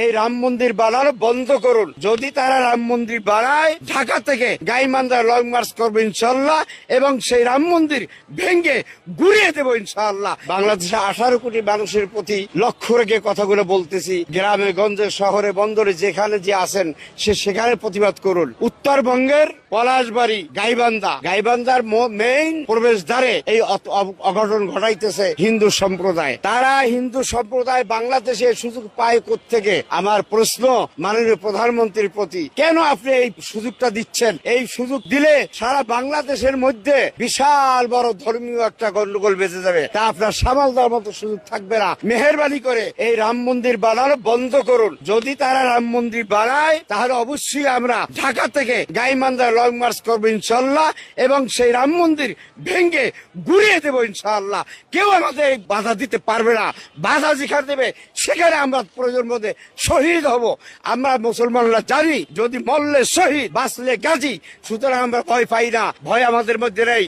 এই রাম মন্দির বানানো বন্ধ করুন। যদি তারা রাম মন্দির বানায়, ঢাকা থেকে গাইবান্ধা লং মার্চ করবো ইনশাল্লাহ, এবং সেই রাম মন্দির ভেঙ্গে গুড়িয়ে দেবো ইনশাআল্লাহ। বাংলাদেশে 18 কোটি মানুষের প্রতি লক্ষ্য রেখে কথাগুলো বলতেছি। গ্রামে গঞ্জে শহরে বন্দরে যেখানে যে আছেন সেখানে প্রতিবাদ করুন। উত্তরবঙ্গের পলাশবাড়ি গাইবান্ধার মেইন প্রবেশদ্বারে এই অঘটন ঘটাইতেছে হিন্দু সম্প্রদায়। তারা হিন্দু সম্প্রদায় বাংলাদেশে সুযোগ পায় কোত্থেকে? আমার প্রশ্ন মাননীয় প্রধানমন্ত্রীর প্রতি, কেন আপনি এই সুযোগটা দিচ্ছেন? এই সুযোগ দিলে সারা বাংলাদেশের মধ্যে বিশাল বড় ধর্মীয় একটা গন্ডগোল বেঁচে যাবে, তা আপনার সামাল দেওয়ার মতো সুযোগ থাকবে না। মেহেরবানি করে এই রাম মন্দির বানানো বন্ধ করুন। যদি তারা রাম মন্দির বানায়, তাহলে অবশ্যই আমরা ঢাকা থেকে গাইবান্ধা লং মার্চ করবো ইনশাল্লাহ, এবং সেই রাম মন্দির ভেঙ্গে গুড়িয়ে দেবো ইনশাআল্লাহ। কেউ আমাদের বাধা দিতে পারবে না। বাধা যেখানে দেবে সেখানে আমরা প্রয়োজন মধ্যে শহীদ হব। আমরা মুসলমানরা জানি, যদি মরলে শহীদ, বাঁচলে গাজী। সুতরাং আমরা ভয় পাই না, ভয় আমাদের মধ্যে নেই।